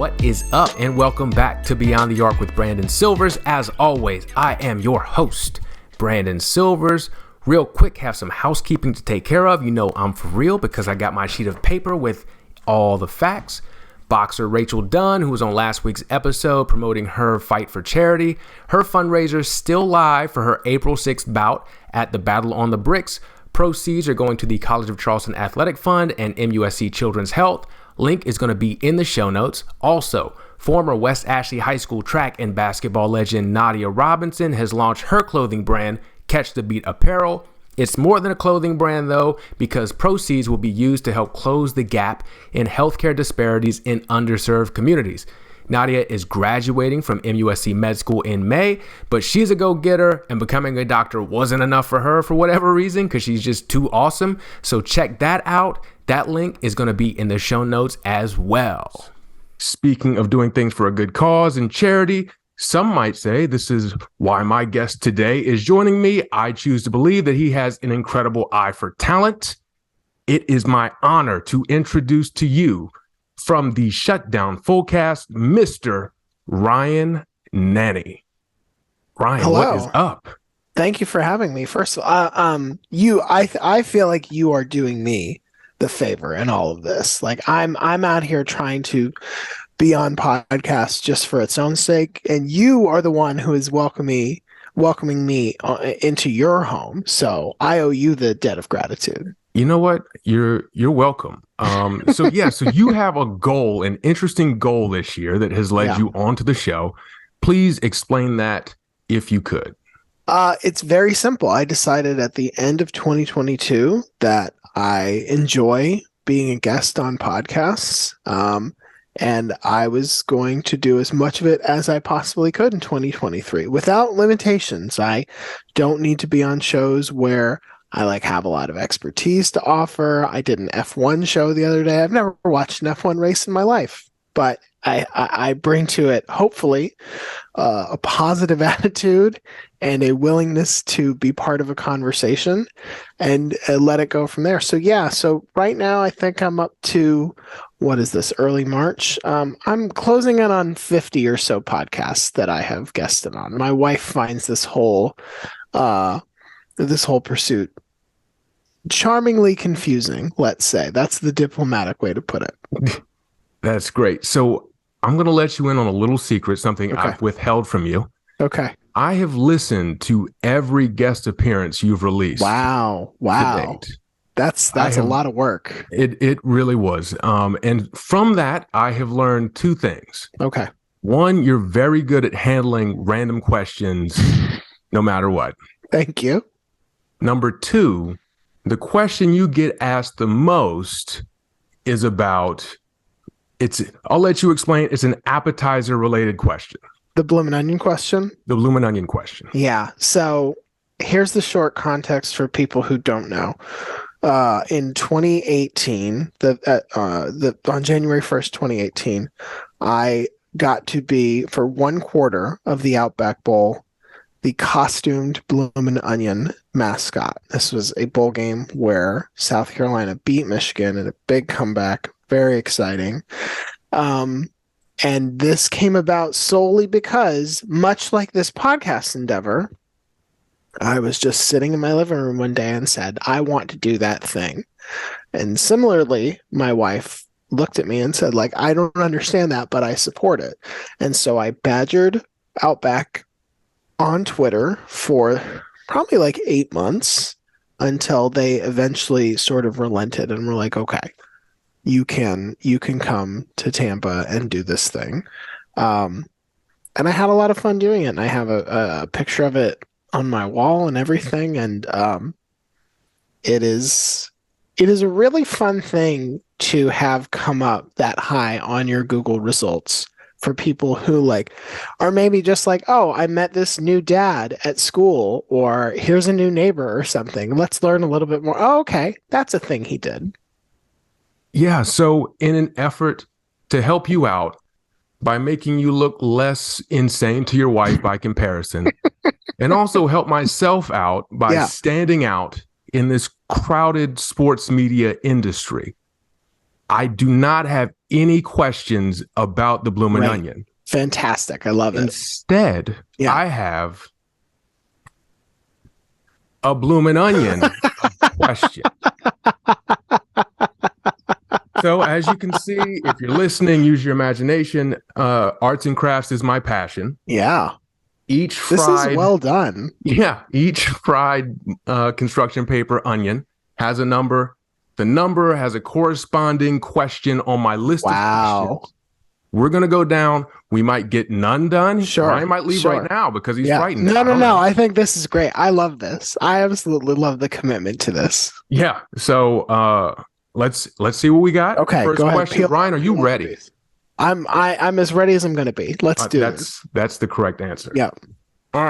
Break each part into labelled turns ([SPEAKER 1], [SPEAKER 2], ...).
[SPEAKER 1] What is up, and welcome back to Beyond the Arc with Brandon Silvers. As always, I am your host, Brandon Silvers. Real quick, have some housekeeping to take care of. You know I'm for real because I got my sheet of paper with all the facts. Boxer Rachel Dunn, who was on last week's episode promoting her fight for charity, her fundraiser still live for her April 6th bout at the Battle on the Bricks. Proceeds are going to the College of Charleston Athletic Fund and MUSC Children's Health. Link is going to be in the show notes. Also, former West Ashley High School track and basketball legend Nadia Robinson has launched her clothing brand, Catch the Beat Apparel. It's more than a clothing brand, though, because proceeds will be used to help close the gap in healthcare disparities in underserved communities. Nadia is graduating from MUSC Med School in May, but she's a go-getter, and becoming a doctor wasn't enough for her for whatever reason, because she's just too awesome. So check that out. That link is going to be in the show notes as well. Speaking of doing things for a good cause and charity, some might say this is why my guest today is joining me. I choose to believe that he has an incredible eye for talent. It is my honor to introduce to you, from the Shutdown Fullcast, Mr. Ryan Nanni. Ryan,
[SPEAKER 2] hello.
[SPEAKER 1] What is up?
[SPEAKER 2] Thank you for having me. First of all, I feel like you are doing me the favor in all of this. Like I'm out here trying to be on podcasts just for its own sake, and you are the one who is welcoming me into your home. So I owe you the debt of gratitude.
[SPEAKER 1] You know what? You're welcome. So you have a goal, an interesting goal this year that has led you onto the show. Please explain that if you could.
[SPEAKER 2] It's very simple. I decided at the end of 2022 that I enjoy being a guest on podcasts. And I was going to do as much of it as I possibly could in 2023 without limitations. I don't need to be on shows where I have a lot of expertise to offer. I did an F1 show the other day. I've never watched an F1 race in my life, but I bring to it, hopefully, a positive attitude and a willingness to be part of a conversation and let it go from there. So right now I think I'm up to, what is this, early March? I'm closing in on 50 or so podcasts that I have guested on. My wife finds this whole pursuit charmingly confusing, let's say. That's the diplomatic way to put it.
[SPEAKER 1] That's great. So I'm going to let you in on a little secret, something I've withheld from you.
[SPEAKER 2] Okay.
[SPEAKER 1] I have listened to every guest appearance you've released.
[SPEAKER 2] Wow. To date. That's a lot of work.
[SPEAKER 1] It really was. And from that, I have learned two things.
[SPEAKER 2] Okay.
[SPEAKER 1] One, you're very good at handling random questions no matter what.
[SPEAKER 2] Thank you.
[SPEAKER 1] Number two, the question you get asked the most is about, I'll let you explain. It's an appetizer related question.
[SPEAKER 2] The bloomin' onion question?
[SPEAKER 1] The bloomin' onion question.
[SPEAKER 2] Yeah. So here's the short context for people who don't know. In 2018, on January 1st, 2018, I got to be, for one quarter of the Outback Bowl, the costumed bloomin' onion mascot. This was a bowl game where South Carolina beat Michigan in a big comeback. Very exciting. And this came about solely because, much like this podcast endeavor, I was just sitting in my living room one day and said, I want to do that thing. And similarly, my wife looked at me and said, I don't understand that, but I support it. And so I badgered Outback on Twitter for probably 8 months until they eventually sort of relented and were like, okay, you can come to Tampa and do this thing. And I had a lot of fun doing it. And I have a picture of it on my wall and everything. And it is a really fun thing to have come up that high on your Google results for people who are maybe just oh, I met this new dad at school, or here's a new neighbor or something. Let's learn a little bit more. Oh, okay. That's a thing he did.
[SPEAKER 1] Yeah. So in an effort to help you out by making you look less insane to your wife by comparison, and also help myself out by standing out in this crowded sports media industry, I do not have any questions about the Bloomin' Onion.
[SPEAKER 2] Fantastic. I love it.
[SPEAKER 1] Instead, I have a Bloomin' Onion question. So as you can see, if you're listening, use your imagination. Arts and crafts is my passion.
[SPEAKER 2] Yeah.
[SPEAKER 1] This
[SPEAKER 2] is well done.
[SPEAKER 1] Yeah. Each fried construction paper onion has a number. The number has a corresponding question on my list of questions. We're going to go down. We might get none done.
[SPEAKER 2] Sure.
[SPEAKER 1] Ryan might leave right now because he's frightened.
[SPEAKER 2] No. I think this is great. I love this. I absolutely love the commitment to this.
[SPEAKER 1] Yeah. So let's see what we got.
[SPEAKER 2] Okay.
[SPEAKER 1] First
[SPEAKER 2] go
[SPEAKER 1] question.
[SPEAKER 2] ahead.
[SPEAKER 1] Ryan, are you ready?
[SPEAKER 2] I'm as ready as I'm going to be. Let's do this.
[SPEAKER 1] That's the correct answer.
[SPEAKER 2] Yeah.
[SPEAKER 1] All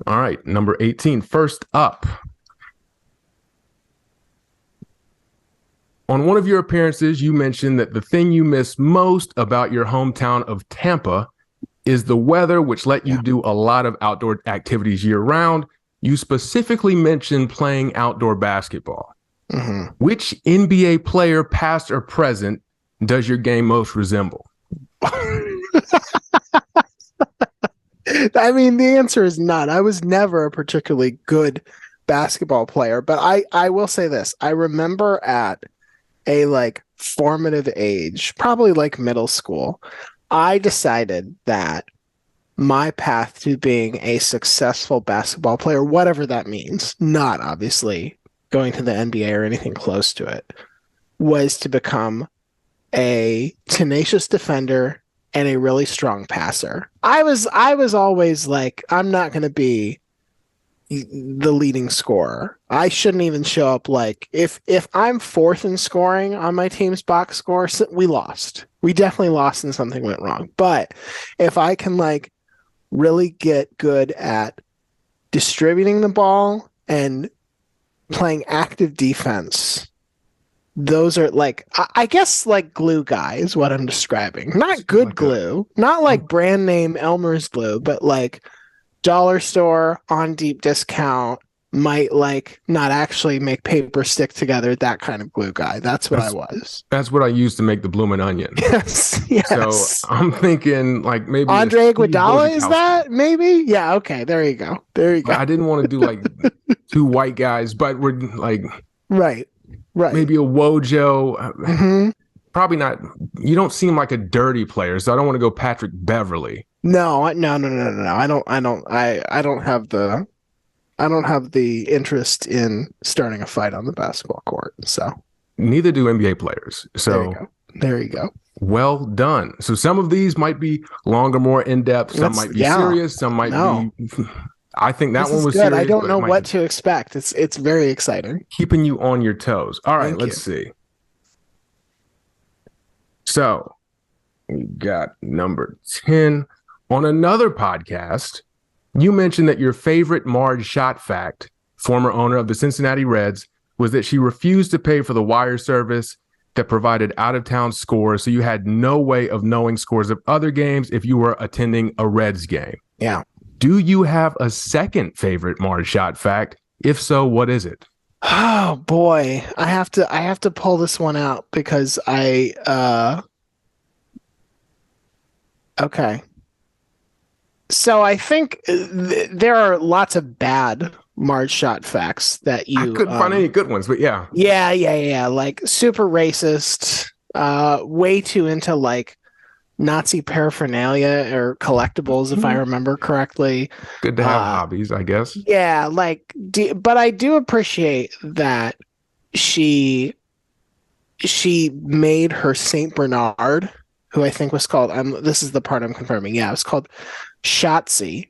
[SPEAKER 1] right. Number 18. First up. On one of your appearances, you mentioned that the thing you miss most about your hometown of Tampa is the weather, which let you do a lot of outdoor activities year round. You specifically mentioned playing outdoor basketball.
[SPEAKER 2] Mm-hmm.
[SPEAKER 1] Which NBA player, past or present, does your game most resemble?
[SPEAKER 2] I mean, the answer is none. I was never a particularly good basketball player, but I will say this. I remember at a formative age, probably middle school, I decided that my path to being a successful basketball player, whatever that means, not obviously going to the NBA or anything close to it, was to become a tenacious defender and a really strong passer. I was always I'm not going to be the leading scorer. I shouldn't even show up if I'm fourth in scoring on my team's box score, we lost. We definitely lost and something went wrong. But if I can really get good at distributing the ball and playing active defense, those are I guess glue guy is what I'm describing. Not good glue, not brand name Elmer's glue, but dollar store on deep discount, might not actually make paper stick together, that kind of glue guy. That's what I was.
[SPEAKER 1] That's what I used to make the Bloomin' Onion.
[SPEAKER 2] Yes.
[SPEAKER 1] So I'm thinking maybe
[SPEAKER 2] Andre Iguodala, is that maybe? Yeah, okay, there you go.
[SPEAKER 1] I didn't want to do two white guys, but we're
[SPEAKER 2] right.
[SPEAKER 1] Maybe a Wojo.
[SPEAKER 2] Mm-hmm.
[SPEAKER 1] Probably not. You don't seem like a dirty player, so I don't want to go Patrick Beverly.
[SPEAKER 2] No. I don't have the interest in starting a fight on the basketball court. So
[SPEAKER 1] neither do NBA players. So
[SPEAKER 2] there you go.
[SPEAKER 1] Well done. So some of these might be longer, more in depth. Some might be serious. Some might be. I think that one was
[SPEAKER 2] good.
[SPEAKER 1] serious.
[SPEAKER 2] I don't know what to expect. It's very exciting.
[SPEAKER 1] Keeping you on your toes. All right, let's see. So we got number 10. On another podcast, you mentioned that your favorite Marge Schott fact, former owner of the Cincinnati Reds, was that she refused to pay for the wire service that provided out-of-town scores, so you had no way of knowing scores of other games if you were attending a Reds game.
[SPEAKER 2] Yeah.
[SPEAKER 1] Do you have a second favorite Marge Schott fact? If so, what is it?
[SPEAKER 2] Oh boy, I have to pull this one out because okay. So I think there are lots of bad Marge Schott facts that you.
[SPEAKER 1] I couldn't find any good ones, but yeah.
[SPEAKER 2] Yeah. Super racist, way too into Nazi paraphernalia or collectibles, if I remember correctly.
[SPEAKER 1] Good to have hobbies, I guess.
[SPEAKER 2] Yeah, but I do appreciate that she made her Saint Bernard, who I think was called. This is the part I'm confirming. Yeah, it was called Shotzi,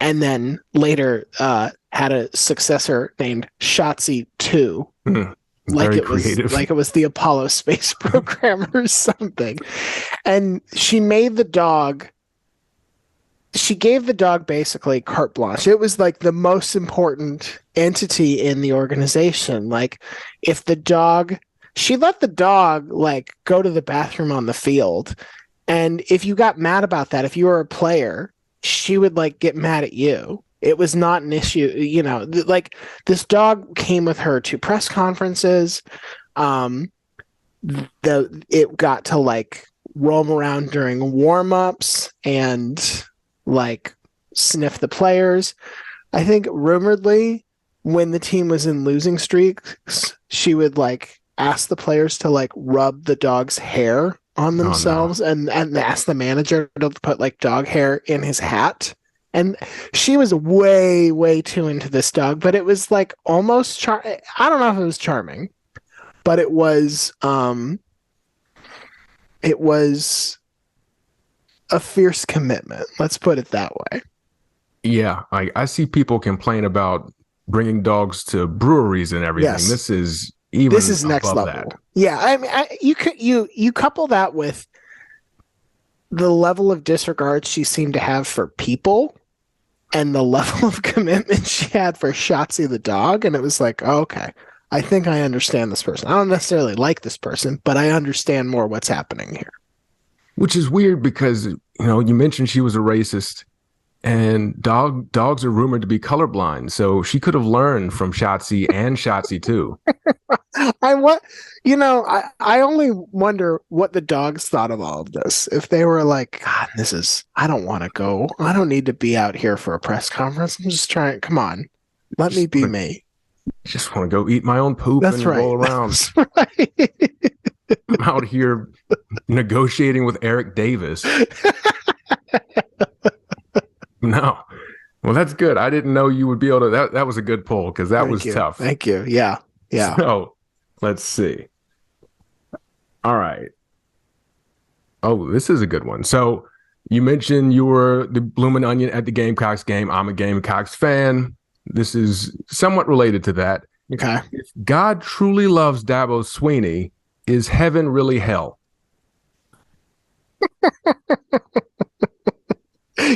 [SPEAKER 2] and then later had a successor named Shotzi 2.
[SPEAKER 1] Very creative.
[SPEAKER 2] It was the Apollo space program or something. And she made the dog. She gave the dog basically carte blanche. It was the most important entity in the organization. If the dog, she let the dog go to the bathroom on the field. And if you got mad about that, if you were a player, she would get mad at you. It was not an issue, this dog came with her to press conferences. it got to like roam around during warm-ups and like sniff the players. I think rumoredly when the team was in losing streaks, she would like ask the players to like rub the dog's hair on themselves and ask the manager to put like dog hair in his hat. And she was way, way too into this dog, but it was like almost I don't know if it was charming, but it was a fierce commitment. Let's put it that way.
[SPEAKER 1] Yeah, I see people complain about bringing dogs to breweries and everything.
[SPEAKER 2] Yes.
[SPEAKER 1] This is
[SPEAKER 2] next level.
[SPEAKER 1] That.
[SPEAKER 2] Yeah, I mean, you couple that with the level of disregard she seemed to have for people and the level of commitment she had for Shotzi the dog, and it was like, oh, okay, I think I understand this person. I don't necessarily like this person, but I understand more what's happening here.
[SPEAKER 1] Which is weird because, you mentioned she was a racist, and dogs are rumored to be colorblind. So she could have learned from Shotzi and Shotzi too. I only wonder what the dogs thought of all of this. If they were like, God, I don't want to go. I don't need to be out here for a press conference. I'm just trying. Come on, let me be me. Just want to go eat my own poop and roll around.
[SPEAKER 2] That's right.
[SPEAKER 1] I'm out here negotiating with Eric Davis. No. Well, that's good. I didn't know you would be able to. That was a good poll because that was tough.
[SPEAKER 2] Thank you. Yeah. Yeah.
[SPEAKER 1] So let's see. All right. Oh, this is a good one. So you mentioned you were the Bloomin' Onion at the Gamecocks game. I'm a Gamecocks fan. This is somewhat related to that.
[SPEAKER 2] Okay.
[SPEAKER 1] If God truly loves Dabo Sweeney, is heaven really hell?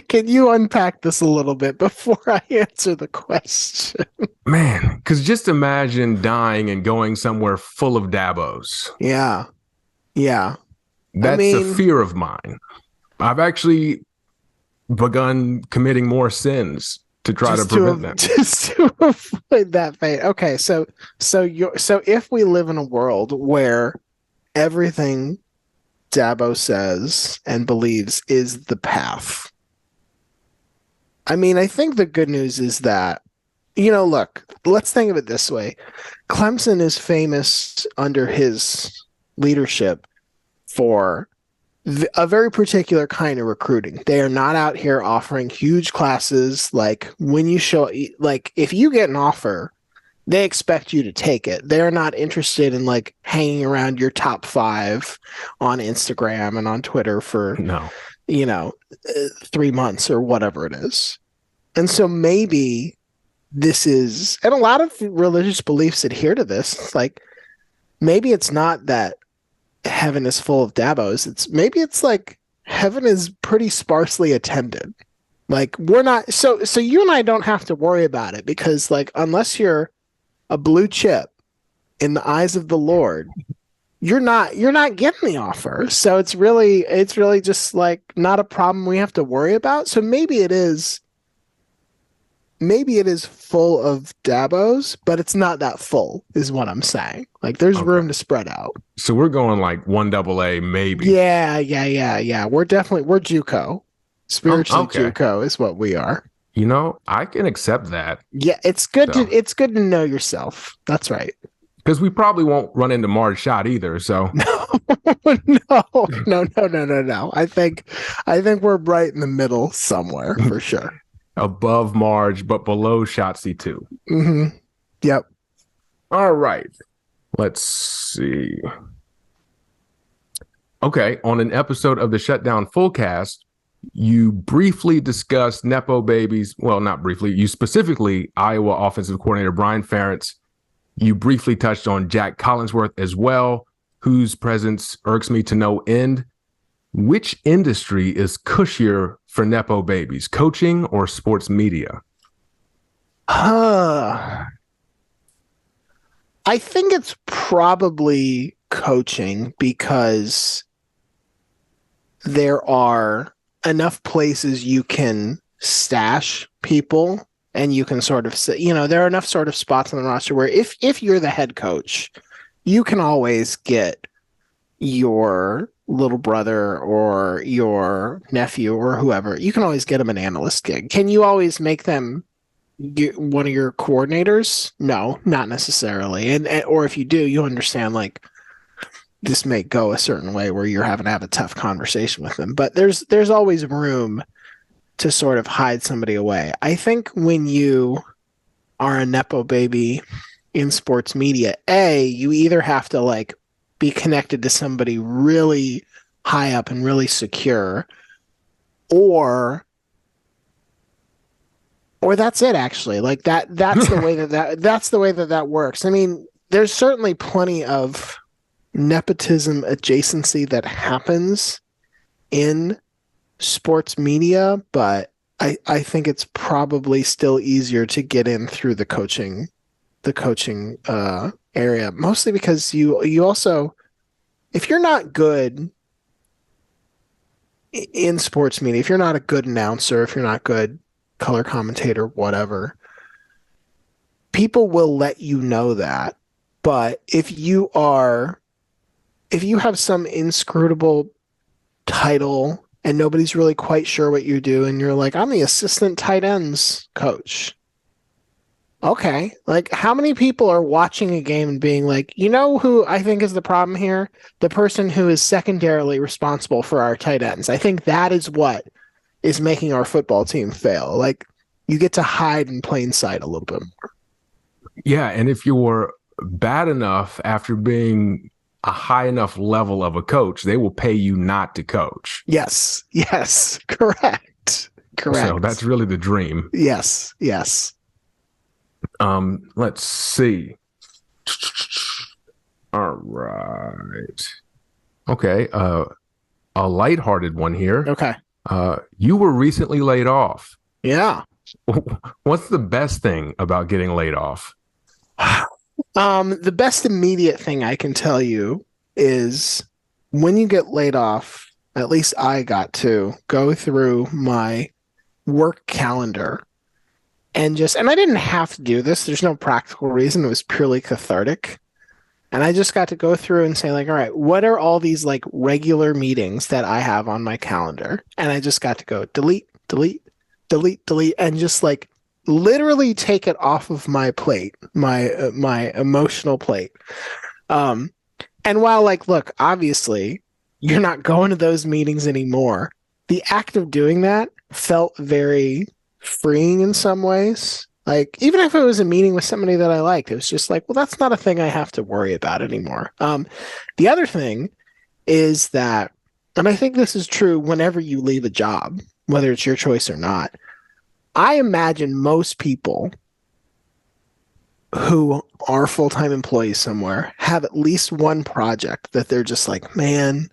[SPEAKER 2] Can you unpack this a little bit before I answer the question?
[SPEAKER 1] Man, because just imagine dying and going somewhere full of Dabos.
[SPEAKER 2] Yeah. Yeah.
[SPEAKER 1] That's a fear of mine. I've actually begun committing more sins to try to prevent them.
[SPEAKER 2] Just to avoid that fate. Okay, so if we live in a world where everything Dabo says and believes is the path, I mean, I think the good news is that, look, let's think of it this way. Clemson is famous under his leadership for a very particular kind of recruiting. They are not out here offering huge classes. Like when you if you get an offer, they expect you to take it. They're not interested in like hanging around your top 5 on Instagram and on Twitter for 3 months or whatever it is. And so maybe this is, and a lot of religious beliefs adhere to this. It's like, maybe it's not that heaven is full of Dabos. It's like heaven is pretty sparsely attended. Like we're not, so you and I don't have to worry about it because like, unless you're a blue chip in the eyes of the Lord, you're not getting the offer. So it's really just like not a problem we have to worry about. So maybe it is full of Dabos, but it's not that full is what I'm saying. Like there's room to spread out.
[SPEAKER 1] So we're going like 1AA maybe.
[SPEAKER 2] Yeah. We're JUCO. Spiritually JUCO is what we are.
[SPEAKER 1] I can accept that.
[SPEAKER 2] Yeah, it's good to know yourself. That's right.
[SPEAKER 1] Because we probably won't run into Marge Schott either. So
[SPEAKER 2] no. I think we're right in the middle somewhere for sure.
[SPEAKER 1] Above Marge, but below Shotzi too.
[SPEAKER 2] Mm-hmm. Yep.
[SPEAKER 1] All right. Let's see. Okay, on an episode of the Shutdown Fullcast, you briefly discussed Nepo babies. Well, not briefly. You specifically, Iowa offensive coordinator Brian Ferentz. You briefly touched on Jack Collinsworth as well, whose presence irks me to no end. Which industry is cushier for Nepo babies, coaching or sports media?
[SPEAKER 2] I think it's probably coaching because there are enough places you can stash people and you can sort of say, there are enough sort of spots on the roster where if you're the head coach, you can always get your little brother or your nephew or whoever, you can always get them an analyst gig. Can you always make them one of your coordinators? No, not necessarily. And or if you do, you understand like this may go a certain way where you're having to have a tough conversation with them. But there's always room to sort of hide somebody away. I think when you are a Nepo baby in sports media, you either have to like be connected to somebody really high up and really secure, or that's it actually. Like that's the way that's the way that works. I mean, there's certainly plenty of nepotism adjacency that happens in sports media, but I think it's probably still easier to get in through the coaching area, mostly because you also, if you're not good in sports media, if you're not a good announcer, if you're not good color commentator, whatever, people will let you know that. But if you have some inscrutable title and nobody's really quite sure what you do, and you're like, I'm the assistant tight ends coach. Okay. Like, how many people are watching a game and being like, you know who I think is the problem here? The person who is secondarily responsible for our tight ends. I think that is what is making our football team fail. Like, you get to hide in plain sight a little bit more.
[SPEAKER 1] Yeah, and if you were bad enough after being a high enough level of a coach, they will pay you not to coach.
[SPEAKER 2] Yes, correct.
[SPEAKER 1] So that's really the dream.
[SPEAKER 2] Yes.
[SPEAKER 1] Let's see. All right. Okay, a lighthearted one here.
[SPEAKER 2] Okay.
[SPEAKER 1] You were recently laid off.
[SPEAKER 2] Yeah.
[SPEAKER 1] What's the best thing about getting laid off?
[SPEAKER 2] The best immediate thing I can tell you is when you get laid off, at least I got to go through my work calendar and I didn't have to do this. There's no practical reason. It was purely cathartic. And I just got to go through and say like, all right, what are all these like regular meetings that I have on my calendar? And I just got to go delete, and just like literally take it off of my plate, my emotional plate. And while like, look, obviously you're not going to those meetings anymore, the act of doing that felt very freeing in some ways. Like, even if it was a meeting with somebody that I liked, it was just like, well, that's not a thing I have to worry about anymore. The other thing is that, and I think this is true whenever you leave a job, whether it's your choice or not, I imagine most people who are full-time employees somewhere have at least one project that they're just like, man,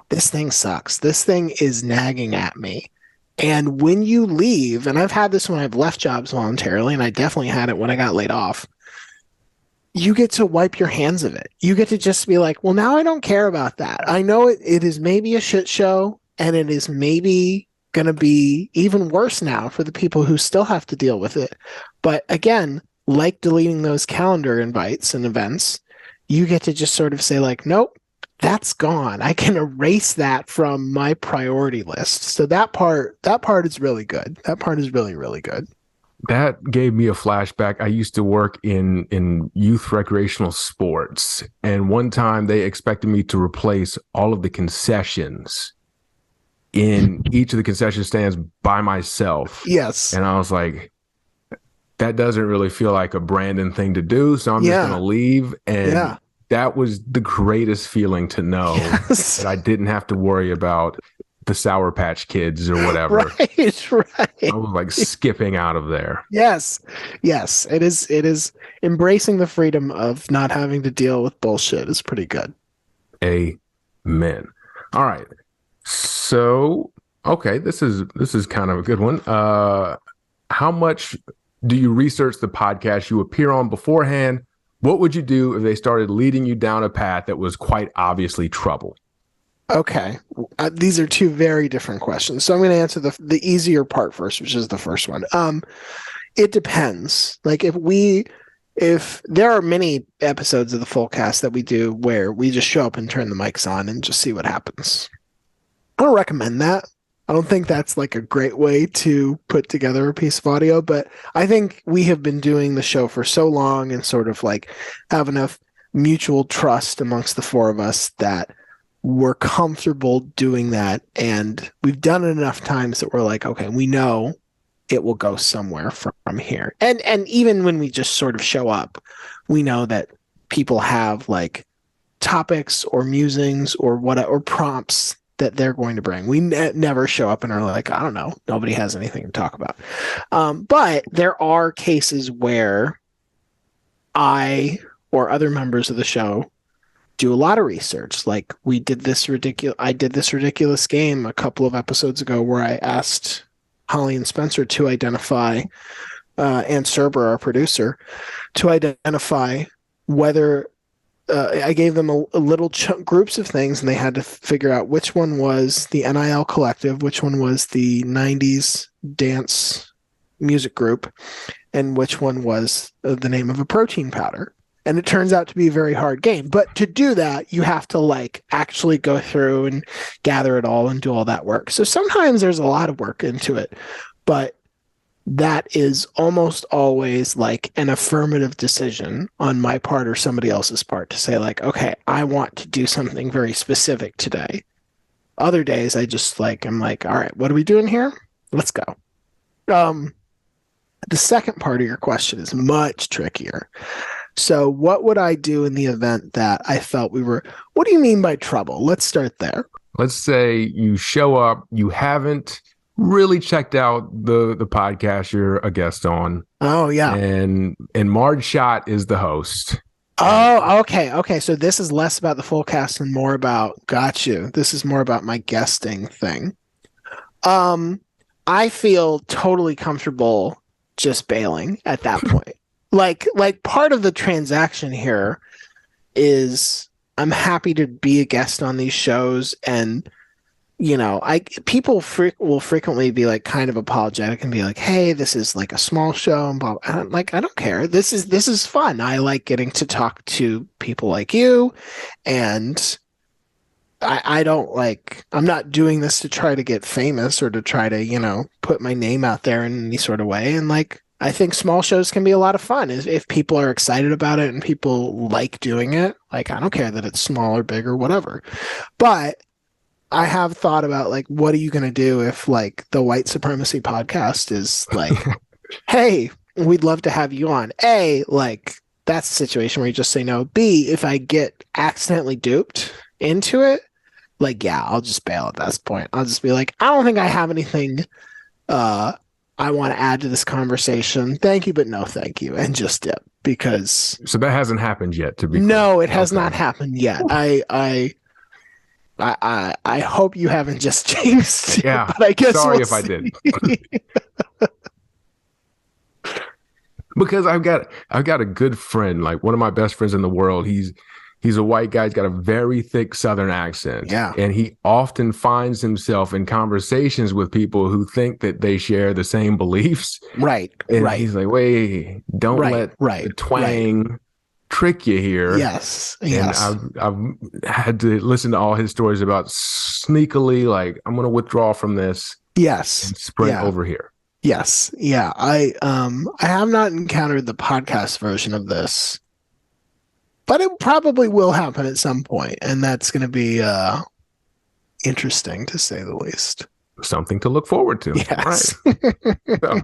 [SPEAKER 2] this thing sucks. This thing is nagging at me. And when you leave, and I've had this when I've left jobs voluntarily, and I definitely had it when I got laid off, you get to wipe your hands of it. You get to just be like, well, now I don't care about that. I know it is maybe a shit show, and it is maybe going to be even worse now for the people who still have to deal with it. But again, like deleting those calendar invites and events, you get to just sort of say like, nope, that's gone. I can erase that from my priority list. So that part is really good. That part is really, really good.
[SPEAKER 1] That gave me a flashback. I used to work in youth recreational sports, and one time they expected me to replace all of the concessions in each of the concession stands by myself.
[SPEAKER 2] Yes.
[SPEAKER 1] And I was like, that doesn't really feel like a Brandon thing to do, so I'm just going to leave. And that was the greatest feeling to know that I didn't have to worry about the Sour Patch Kids or whatever.
[SPEAKER 2] Right.
[SPEAKER 1] I was like skipping out of there.
[SPEAKER 2] Yes. It is embracing the freedom of not having to deal with bullshit is pretty good.
[SPEAKER 1] Amen. All right. So, okay, this is kind of a good one. How much do you research the podcast you appear on beforehand? What would you do if they started leading you down a path that was quite obviously trouble?
[SPEAKER 2] Okay. These are two very different questions. So I'm going to answer the easier part first, which is the first one. It depends. Like if we if there are many episodes of the Fullcast that we do where we just show up and turn the mics on and just see what happens. I don't recommend that. I don't think that's like a great way to put together a piece of audio, but I think we have been doing the show for so long and sort of like have enough mutual trust amongst the four of us that we're comfortable doing that. And we've done it enough times that we're like, okay, we know it will go somewhere from here. And even when we just sort of show up, we know that people have like topics or musings or what or prompts that they're going to bring. We never show up and are like, I don't know, nobody has anything to talk about. But there are cases where I or other members of the show do a lot of research. Like I did this ridiculous game a couple of episodes ago where I asked Holly and Spencer to identify, and Serber, our producer, to identify whether I gave them a little groups of things, and they had to figure out which one was the NIL Collective, which one was the 90s dance music group, and which one was the name of a protein powder. And it turns out to be a very hard game. But to do that, you have to like actually go through and gather it all and do all that work. So sometimes there's a lot of work into it, but that is almost always like an affirmative decision on my part or somebody else's part to say like, okay, I want to do something very specific today. Other days I just like, I'm like, all right, what are we doing here? Let's go. The second part of your question is much trickier. So what would I do in the event that I felt what do you mean by trouble? Let's start there.
[SPEAKER 1] Let's say you show up, you haven't really checked out the podcast you're a guest on.
[SPEAKER 2] Oh, yeah.
[SPEAKER 1] And Marge Schott is the host.
[SPEAKER 2] Oh, okay. Okay. So this is less about the Fullcast and more about, got you. This is more about my guesting thing. I feel totally comfortable just bailing at that point. Like part of the transaction here is I'm happy to be a guest on these shows, and you know, people will frequently be like kind of apologetic and be like, "Hey, this is like a small show," and blah. I'm like, I don't care. This is fun. I like getting to talk to people like you, and I don't like. I'm not doing this to try to get famous or to try to put my name out there in any sort of way. And like, I think small shows can be a lot of fun if people are excited about it and people like doing it. Like, I don't care that it's small or big or whatever. But I have thought about like, what are you going to do if like the white supremacy podcast is like, hey, we'd love to have you on. A, like that's a situation where you just say no. B, if I get accidentally duped into it, like, yeah, I'll just bail at that point. I'll just be like, I don't think I have anything I want to add to this conversation. Thank you, but no thank you. And just dip, because
[SPEAKER 1] so that hasn't happened yet, to be clear.
[SPEAKER 2] No, it has not happened yet. I hope you haven't just jinxed it,
[SPEAKER 1] yeah,
[SPEAKER 2] but I guess
[SPEAKER 1] sorry
[SPEAKER 2] we'll
[SPEAKER 1] if
[SPEAKER 2] see.
[SPEAKER 1] I did. Because I've got a good friend, like one of my best friends in the world. He's a white guy. He's got a very thick Southern accent.
[SPEAKER 2] Yeah.
[SPEAKER 1] And he often finds himself in conversations with people who think that they share the same beliefs.
[SPEAKER 2] Right.
[SPEAKER 1] And
[SPEAKER 2] right.
[SPEAKER 1] he's like, wait, don't let the twang trick you here.
[SPEAKER 2] Yes.
[SPEAKER 1] And
[SPEAKER 2] yes.
[SPEAKER 1] I've had to listen to all his stories about sneakily, like, I'm going to withdraw from this.
[SPEAKER 2] Yes.
[SPEAKER 1] And sprint over here.
[SPEAKER 2] Yes. Yeah. I have not encountered the podcast version of this, but it probably will happen at some point, and that's going to be interesting, to say the least.
[SPEAKER 1] Something to look forward to.
[SPEAKER 2] Yes.
[SPEAKER 1] Right.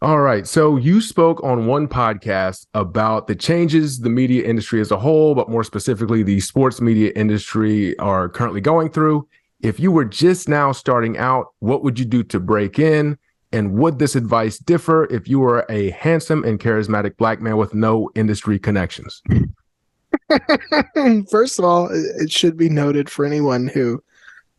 [SPEAKER 1] All right. So you spoke on one podcast about the changes the media industry as a whole, but more specifically, the sports media industry are currently going through. If you were just now starting out, what would you do to break in? And would this advice differ if you were a handsome and charismatic black man with no industry connections?
[SPEAKER 2] First of all, it should be noted for anyone who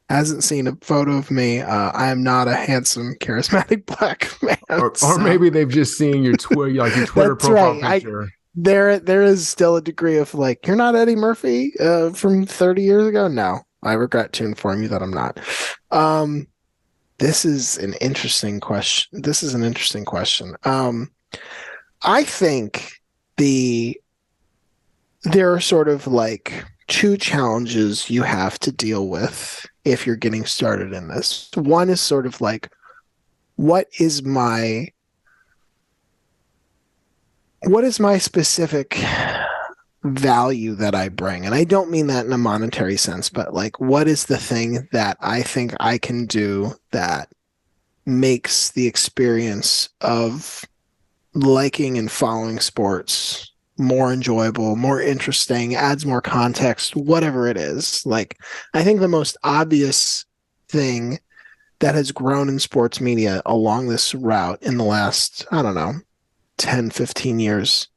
[SPEAKER 2] hasn't seen a photo of me, I am not a handsome, charismatic black man.
[SPEAKER 1] Or maybe they've just seen your Twitter profile picture.
[SPEAKER 2] There is still a degree of like, you're not Eddie Murphy from 30 years ago? No, I regret to inform you that I'm not. This is an interesting question. I think there are sort of like two challenges you have to deal with if you're getting started in this. One is sort of like, what is my specific value that I bring? And I don't mean that in a monetary sense, but like, what is the thing that I think I can do that makes the experience of liking and following sports more enjoyable, more interesting, adds more context, whatever it is. Like, I think the most obvious thing that has grown in sports media along this route in the last, I don't know, 10, 15 years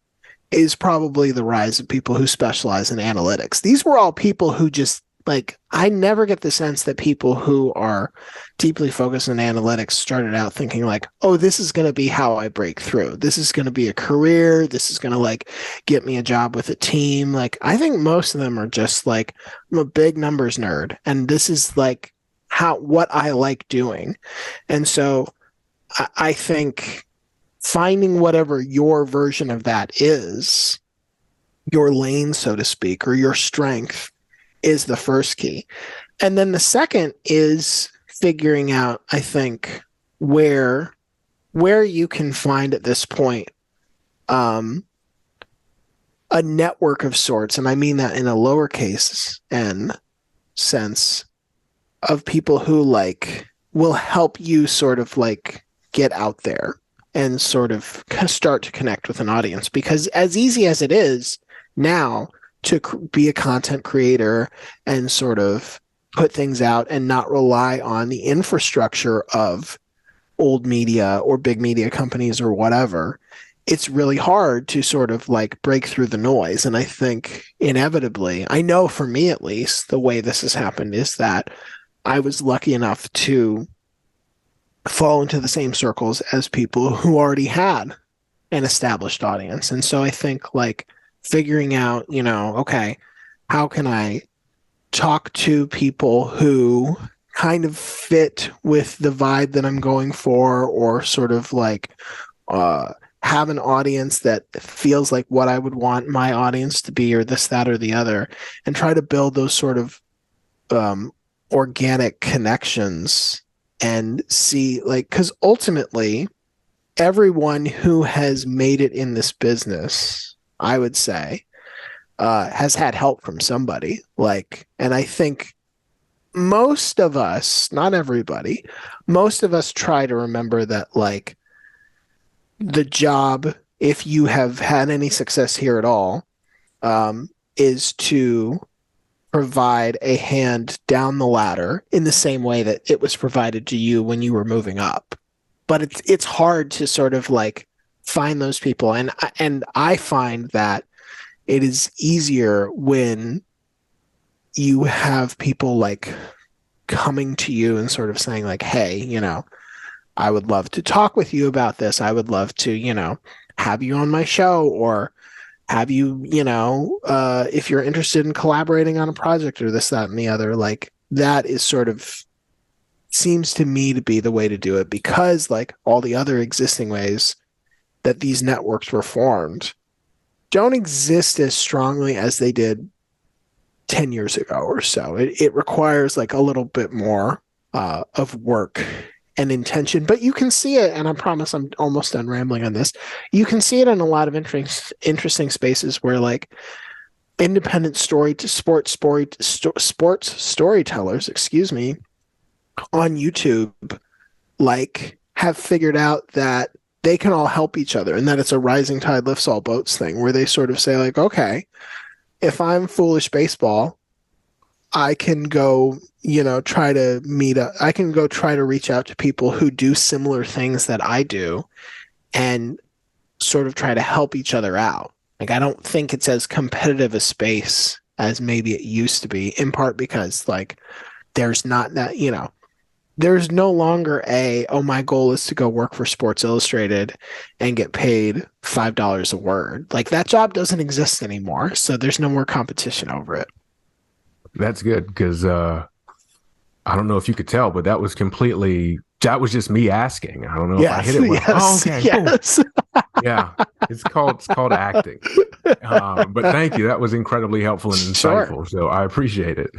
[SPEAKER 2] is probably the rise of people who specialize in analytics. These were all people who just, like, I never get the sense that people who are deeply focused on analytics started out thinking like, oh, this is going to be how I break through. This is going to be a career. This is going to like get me a job with a team. Like, I think most of them are just like, I'm a big numbers nerd, and this is like what I like doing. And so I think finding whatever your version of that is, your lane, so to speak, or your strength, is the first key. And then the second is figuring out, I think, where you can find at this point a network of sorts, and I mean that in a lowercase n sense, of people who like will help you sort of like get out there and sort of start to connect with an audience. Because as easy as it is now to be a content creator and sort of put things out and not rely on the infrastructure of old media or big media companies or whatever, it's really hard to sort of like break through the noise. And I think inevitably, I know for me at least, the way this has happened is that I was lucky enough to fall into the same circles as people who already had an established audience. And so I think like figuring out, you know, okay, how can I talk to people who kind of fit with the vibe that I'm going for, or sort of like have an audience that feels like what I would want my audience to be, or this, that, or the other, and try to build those sort of organic connections and see, like, because ultimately everyone who has made it in this business, I would say, has had help from somebody. Like, and I think most of us, not everybody, most of us try to remember that, like, the job, if you have had any success here at all, is to provide a hand down the ladder in the same way that it was provided to you when you were moving up. But it's hard to sort of like find those people, and I find that it is easier when you have people like coming to you and sort of saying like, hey, you know, I would love to talk with you about this. I would love to, you know, have you on my show, or have you, you know, if you're interested in collaborating on a project, or this, that, and the other. Like, that is sort of seems to me to be the way to do it, because like all the other existing ways that these networks were formed don't exist as strongly as they did 10 years ago or so. It requires like a little bit more of work and intention, but you can see it, and I promise I'm almost done rambling on this. You can see it in a lot of interesting spaces where like independent sports storytellers, excuse me, on YouTube, like, have figured out that they can all help each other, and that it's a rising tide lifts all boats thing, where they sort of say like, okay, if I'm Foolish Baseball, I can go, you know, try to reach out to people who do similar things that I do, and sort of try to help each other out. Like, I don't think it's as competitive a space as maybe it used to be, in part because like there's not that, you know, there's no longer my goal is to go work for Sports Illustrated and get paid $5 a word. Like, that job doesn't exist anymore. So there's no more competition over it.
[SPEAKER 1] That's good, because I don't know if you could tell, but that was just me asking. I don't know if I hit it well.
[SPEAKER 2] Yes,
[SPEAKER 1] Oh, okay,
[SPEAKER 2] yes.
[SPEAKER 1] cool. Yeah, it's called acting. But thank you. That was incredibly helpful and
[SPEAKER 2] Sure.
[SPEAKER 1] insightful. So I appreciate it.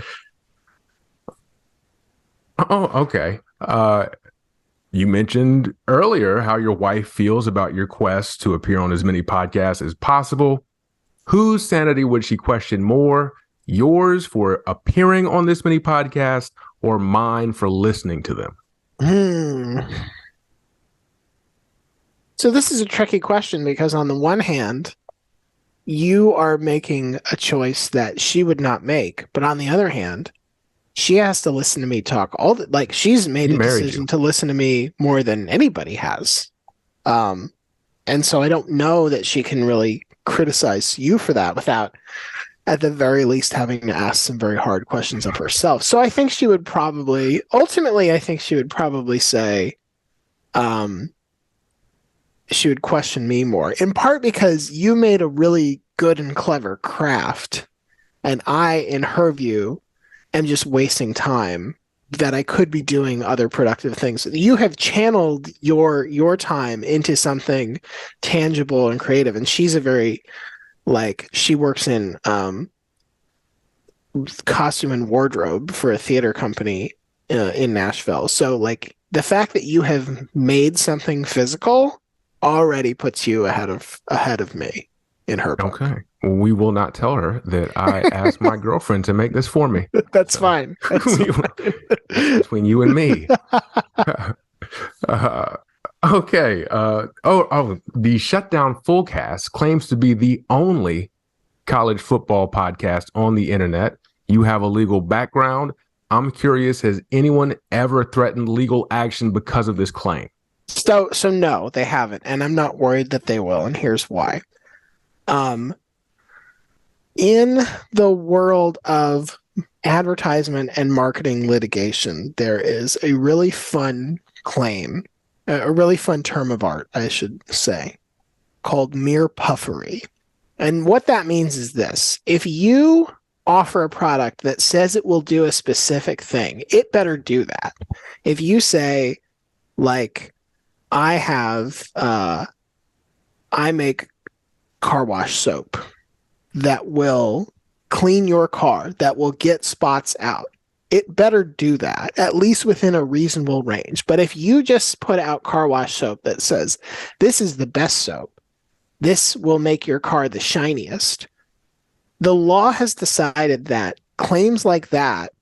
[SPEAKER 1] Oh, okay. You mentioned earlier how your wife feels about your quest to appear on as many podcasts as possible. Whose sanity would she question more? Yours for appearing on this many podcasts, or mine for listening to them?
[SPEAKER 2] So this is a tricky question because on the one hand, you are making a choice that she would not make, but on the other hand, she has to listen to me talk like she's made
[SPEAKER 1] She
[SPEAKER 2] a
[SPEAKER 1] married you.
[SPEAKER 2] decision to listen to me more than anybody has. Um, and so I don't know that she can really criticize you for that without at the very least having to ask some very hard questions of herself. So I think ultimately I think she would probably say, she would question me more, in part because you made a really good and clever craft, and I, in her view, am just wasting time that I could be doing other productive things. You have channeled your time into something tangible and creative, and she's a very she works in costume and wardrobe for a theater company in Nashville. So like the fact that you have made something physical already puts you ahead of me in her book.
[SPEAKER 1] Okay. We will not tell her that I asked my girlfriend to make this for me.
[SPEAKER 2] That's
[SPEAKER 1] So
[SPEAKER 2] fine. That's fine.
[SPEAKER 1] between you and me. Okay. The Shutdown Fullcast claims to be the only college football podcast on the internet. You have a legal background. I'm curious, has anyone ever threatened legal action because of this claim?
[SPEAKER 2] So no, they haven't, and I'm not worried that they will, and here's why. In the world of advertisement and marketing litigation, there is a really fun claim, a really fun term of art, I should say, called mere puffery. And what that means is this: if you offer a product that says it will do a specific thing, it better do that. If you say, like, I make car wash soap that will clean your car, that will get spots out, it better do that, at least within a reasonable range. But if you just put out car wash soap that says, this is the best soap, this will make your car the shiniest, the law has decided that claims like that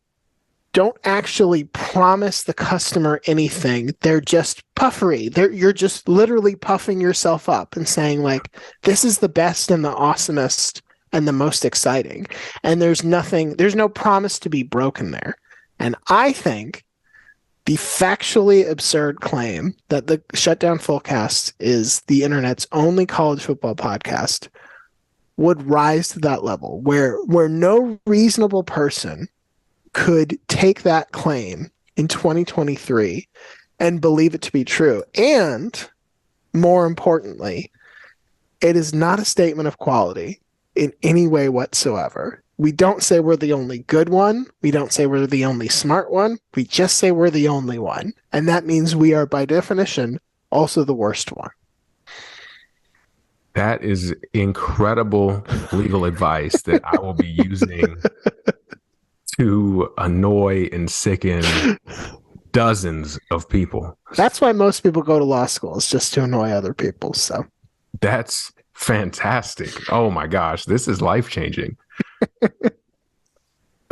[SPEAKER 2] don't actually promise the customer anything. They're just puffery. You're just literally puffing yourself up and saying, like, this is the best and the awesomest and the most exciting. And there's no promise to be broken there. And I think the factually absurd claim that the Shutdown Fullcast is the internet's only college football podcast would rise to that level where no reasonable person could take that claim in 2023 and believe it to be true. And more importantly, it is not a statement of quality in any way whatsoever. We don't say we're the only good one. We don't say we're the only smart one. We just say we're the only one. And that means we are, by definition, also the worst one.
[SPEAKER 1] That is incredible legal advice that I will be using to annoy and sicken dozens of people.
[SPEAKER 2] That's why most people go to law school, is just to annoy other people. So
[SPEAKER 1] that's fantastic. Oh my gosh, this is life-changing.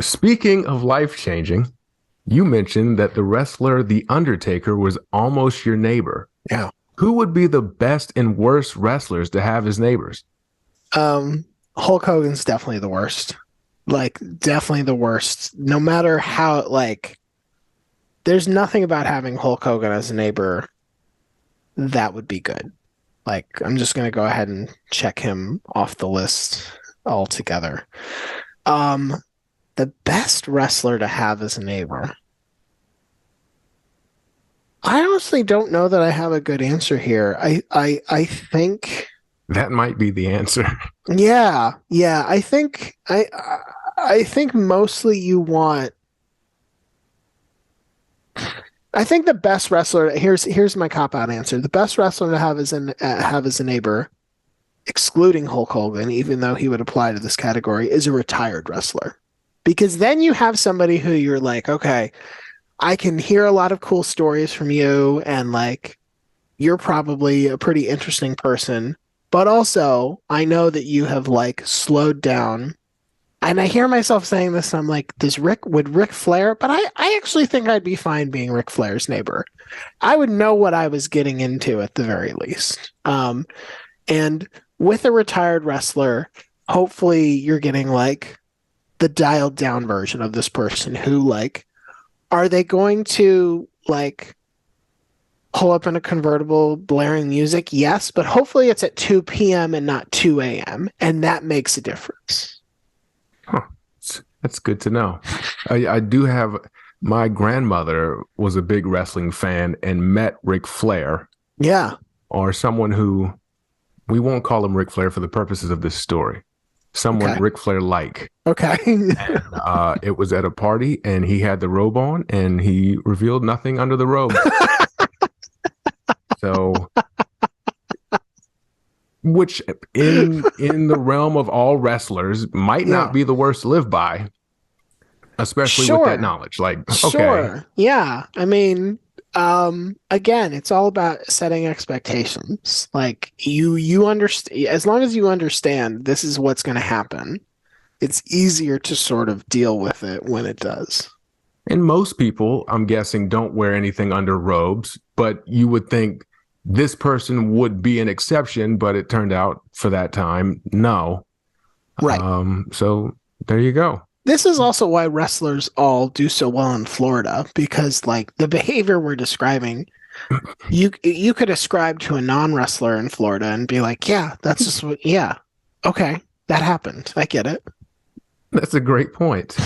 [SPEAKER 1] Speaking of life-changing, you mentioned that the wrestler The Undertaker was almost your neighbor.
[SPEAKER 2] Yeah.
[SPEAKER 1] Who would be the best and worst wrestlers to have as neighbors?
[SPEAKER 2] Hulk Hogan's definitely the worst. Like, definitely the worst. No matter how, like, there's nothing about having Hulk Hogan as a neighbor that would be good. Like, I'm just going to go ahead and check him off the list altogether. The best wrestler to have as a neighbor. I honestly don't know that I have a good answer here. I think
[SPEAKER 1] that might be the answer.
[SPEAKER 2] Yeah. I think mostly you want. I think the best wrestler, here's my cop-out answer. The best wrestler to have as a neighbor, excluding Hulk Hogan, even though he would apply to this category, is a retired wrestler. Because then you have somebody who you're like, okay, I can hear a lot of cool stories from you, and like, you're probably a pretty interesting person, but also I know that you have like slowed down. And I hear myself saying this, and I'm like, would Ric Flair, but I actually think I'd be fine being Ric Flair's neighbor. I would know what I was getting into at the very least. And with a retired wrestler, hopefully you're getting like the dialed down version of this person who, like, are they going to like pull up in a convertible blaring music? Yes, but hopefully it's at 2 p.m. and not 2 a.m. And that makes a difference.
[SPEAKER 1] Huh. That's good to know. I do have, my grandmother was a big wrestling fan and met Ric Flair.
[SPEAKER 2] Yeah.
[SPEAKER 1] Or someone who, we won't call him Ric Flair for the purposes of this story. Someone
[SPEAKER 2] Okay.
[SPEAKER 1] Ric Flair like.
[SPEAKER 2] Okay.
[SPEAKER 1] And, it was at a party and he had the robe on and he revealed nothing under the robe. So, which in the realm of all wrestlers might not be the worst to live by, especially with that knowledge. Like, okay.
[SPEAKER 2] Sure. Yeah. I mean, again, it's all about setting expectations. Like, you understand, as long as you understand this is what's going to happen, it's easier to sort of deal with it when it does.
[SPEAKER 1] And most people, I'm guessing, don't wear anything under robes, but you would think this person would be an exception, but it turned out for that time, no.
[SPEAKER 2] Right.
[SPEAKER 1] So there you go.
[SPEAKER 2] This is also why wrestlers all do so well in Florida, because like the behavior we're describing, you could ascribe to a non-wrestler in Florida and be like, yeah, that's just what, yeah, okay, that happened. I get it.
[SPEAKER 1] That's a great point.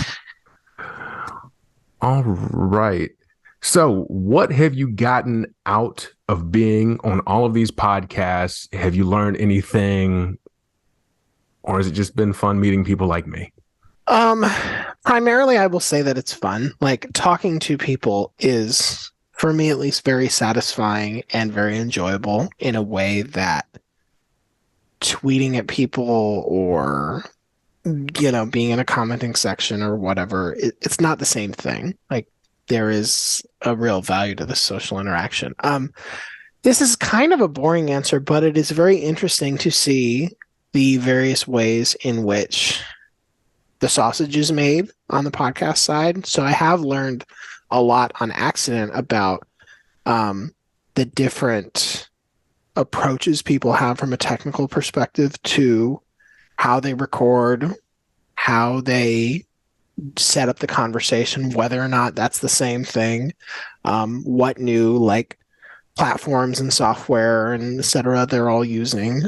[SPEAKER 1] All right. So what have you gotten out of being on all of these podcasts? Have you learned anything, or has it just been fun meeting people like me?
[SPEAKER 2] Primarily, I will say that it's fun. Like, talking to people is, for me at least, very satisfying and very enjoyable in a way that tweeting at people or, you know, being in a commenting section or whatever, it's not the same thing. Like, there is a real value to the social interaction. This is kind of a boring answer, but it is very interesting to see the various ways in which the sausage is made on the podcast side. So I have learned a lot on accident about the different approaches people have from a technical perspective to how they record, how they set up the conversation, whether or not that's the same thing, what new like platforms and software and et cetera they're all using.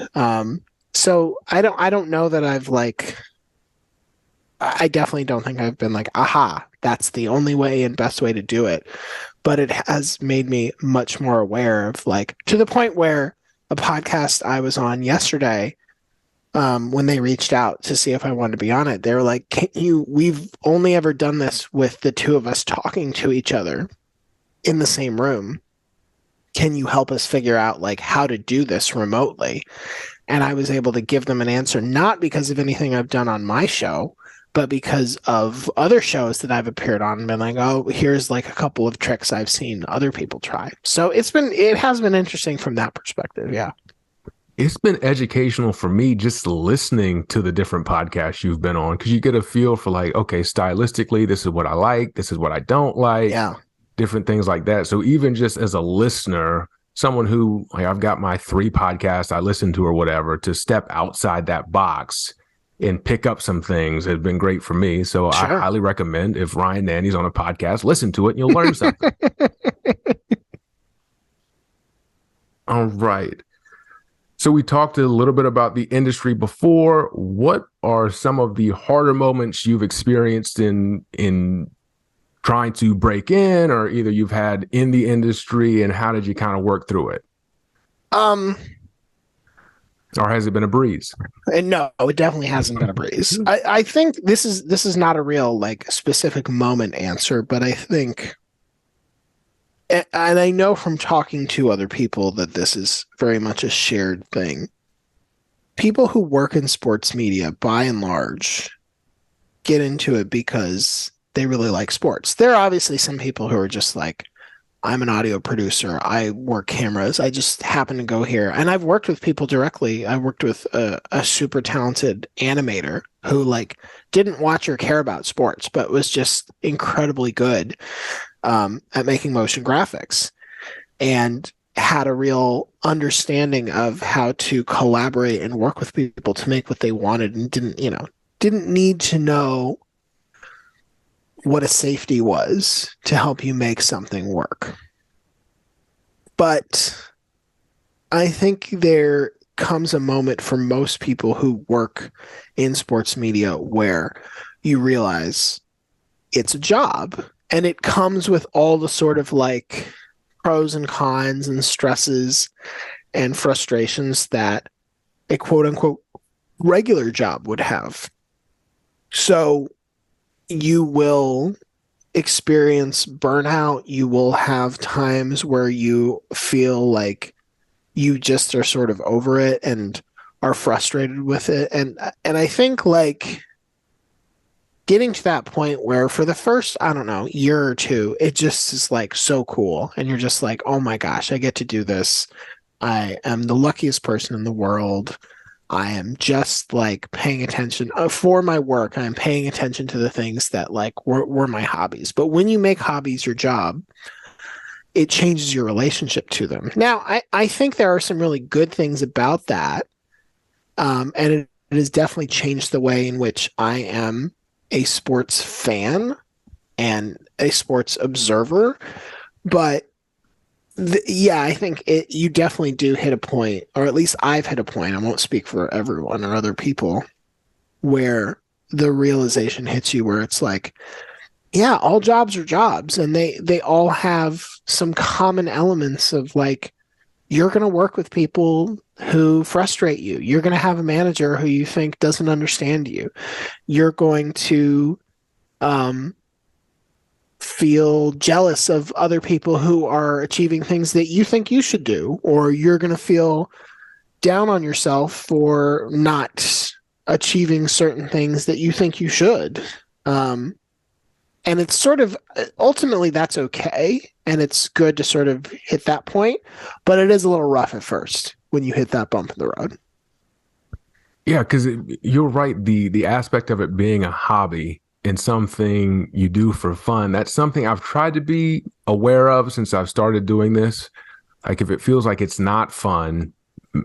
[SPEAKER 2] So I don't know that I've like, I definitely don't think I've been like, aha, that's the only way and best way to do it. But it has made me much more aware of, like, to the point where a podcast I was on yesterday, when they reached out to see if I wanted to be on it, they were like, we've only ever done this with the two of us talking to each other in the same room. Can you help us figure out like how to do this remotely? And I was able to give them an answer, not because of anything I've done on my show, but because of other shows that I've appeared on and been like, oh, here's like a couple of tricks I've seen other people try. So it has been interesting from that perspective. Yeah.
[SPEAKER 1] It's been educational for me just listening to the different podcasts you've been on, because you get a feel for like, okay, stylistically, this is what I like. This is what I don't like.
[SPEAKER 2] Yeah.
[SPEAKER 1] Different things like that. So even just as a listener, someone who, like, I've got my 3 podcasts I listen to or whatever, to step outside that box and pick up some things has been great for me. So sure. I highly recommend, if Ryan Nanni's on a podcast, listen to it and you'll learn something. All right. So we talked a little bit about the industry before. What are some of the harder moments you've experienced in trying to break in, or either you've had in the industry, and how did you kind of work through it? Or has it been a breeze?
[SPEAKER 2] No, it definitely hasn't been a breeze. I think this is not a real like specific moment answer, but I think and I know from talking to other people that this is very much a shared thing. People who work in sports media, by and large, get into it because they really like sports. There are obviously some people who are just like, I'm an audio producer. I work cameras. I just happen to go here. And I've worked with people directly. I worked with a super talented animator who like didn't watch or care about sports, but was just incredibly good at making motion graphics and had a real understanding of how to collaborate and work with people to make what they wanted, and didn't need to know what a safety was to help you make something work. But I think there comes a moment for most people who work in sports media where you realize it's a job, and it comes with all the sort of like pros and cons and stresses and frustrations that a quote unquote regular job would have. So you will experience burnout. You will have times where you feel like you just are sort of over it and are frustrated with it. And I think like getting to that point where for the first, I don't know, year or two, it just is like so cool. And you're just like, oh my gosh, I get to do this. I am the luckiest person in the world. I am just like paying attention for my work. I'm paying attention to the things that like were my hobbies. But when you make hobbies your job, it changes your relationship to them. Now, I think there are some really good things about that. And it has definitely changed the way in which I am a sports fan and a sports observer. But yeah, I think you definitely do hit a point, or at least I've hit a point, I won't speak for everyone or other people, where the realization hits you where it's like, yeah, all jobs are jobs, and they all have some common elements of like, you're going to work with people who frustrate you. You're going to have a manager who you think doesn't understand you. You're going to feel jealous of other people who are achieving things that you think you should do, or you're going to feel down on yourself for not achieving certain things that you think you should. And it's sort of, ultimately that's okay. And it's good to sort of hit that point, but it is a little rough at first when you hit that bump in the road.
[SPEAKER 1] Yeah, because you're right. The aspect of it being a hobby and something you do for fun, that's something I've tried to be aware of since I've started doing this. Like if it feels like it's not fun,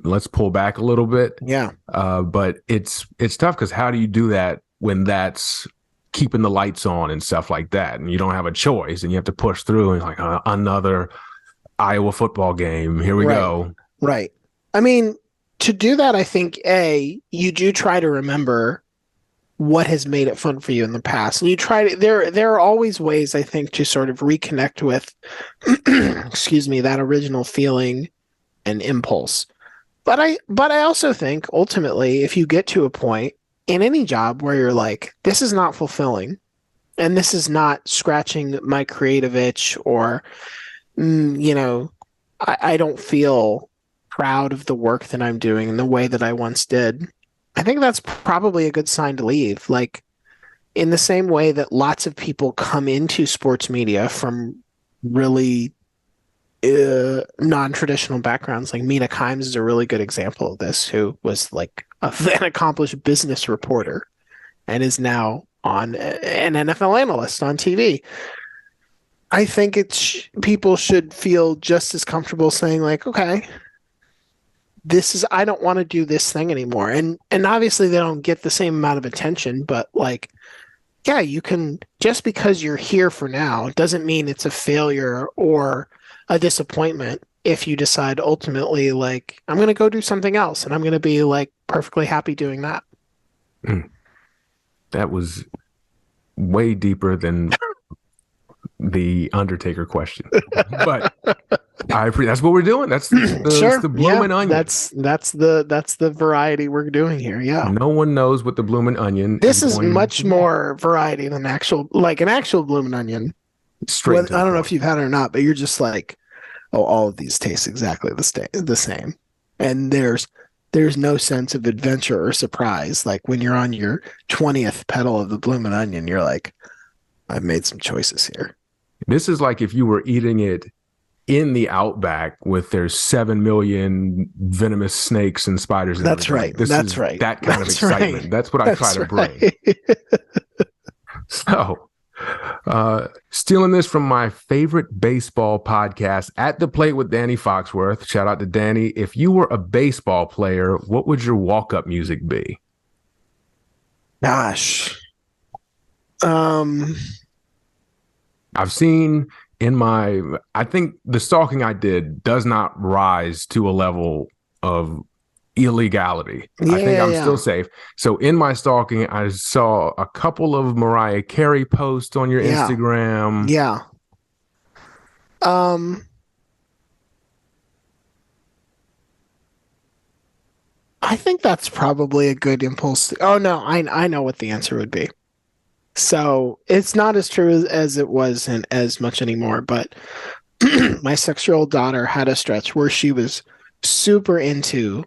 [SPEAKER 1] let's pull back a little bit.
[SPEAKER 2] Yeah.
[SPEAKER 1] But it's tough because how do you do that when that's keeping the lights on and stuff like that, and you don't have a choice and you have to push through, and it's like another Iowa football game. Here we go.
[SPEAKER 2] Right. I mean, to do that, I think you do try to remember what has made it fun for you in the past. And you try to, there are always ways, I think, to sort of reconnect with, excuse me, that original feeling and impulse. But I also think ultimately, if you get to a point in any job where you're like, this is not fulfilling, and this is not scratching my creative itch, or, I don't feel proud of the work that I'm doing in the way that I once did, I think that's probably a good sign to leave. Like, in the same way that lots of people come into sports media from really non-traditional backgrounds, like Mina Kimes is a really good example of this, who was like an accomplished business reporter and is now an NFL analyst on TV. I think people should feel just as comfortable saying like, okay, I don't want to do this thing anymore. And obviously they don't get the same amount of attention, but like, yeah, you can, just because you're here for now doesn't mean it's a failure or a disappointment if you decide ultimately like, I'm going to go do something else and I'm going to be like perfectly happy doing that.
[SPEAKER 1] That was way deeper than the Undertaker question, but that's what we're doing. That's
[SPEAKER 2] Sure.
[SPEAKER 1] the bloomin' onion.
[SPEAKER 2] That's the variety we're doing here. Yeah.
[SPEAKER 1] No one knows what the bloomin' onion.
[SPEAKER 2] This is much more variety than an actual bloomin' onion.
[SPEAKER 1] Straight to
[SPEAKER 2] I
[SPEAKER 1] the
[SPEAKER 2] don't know
[SPEAKER 1] point.
[SPEAKER 2] if you've had it or not, but you're just like, oh, all of these taste exactly the same. And there's no sense of adventure or surprise. Like when you're on your 20th petal of the Bloomin' Onion, you're like, I've made some choices here.
[SPEAKER 1] This is like if you were eating it in the outback with there's 7 million venomous snakes and spiders. And
[SPEAKER 2] That's
[SPEAKER 1] everything.
[SPEAKER 2] right.
[SPEAKER 1] This
[SPEAKER 2] That's
[SPEAKER 1] is
[SPEAKER 2] right.
[SPEAKER 1] that kind of
[SPEAKER 2] That's
[SPEAKER 1] excitement.
[SPEAKER 2] right.
[SPEAKER 1] That's what I try
[SPEAKER 2] That's
[SPEAKER 1] to bring.
[SPEAKER 2] right.
[SPEAKER 1] So, stealing this from my favorite baseball podcast, At the Plate with Danny Foxworth. Shout out to Danny. If you were a baseball player, what would your walk-up music be?
[SPEAKER 2] Gosh.
[SPEAKER 1] I've seen I think the stalking I did does not rise to a level of illegality.
[SPEAKER 2] Yeah,
[SPEAKER 1] I think I'm
[SPEAKER 2] yeah.
[SPEAKER 1] still safe. So in my stalking, I saw a couple of Mariah Carey posts on your
[SPEAKER 2] Yeah.
[SPEAKER 1] Instagram.
[SPEAKER 2] Yeah. I think that's probably a good impulse. Oh no, I know what the answer would be. So it's not as true as it was and as much anymore, but my 6-year-old daughter had a stretch where she was super into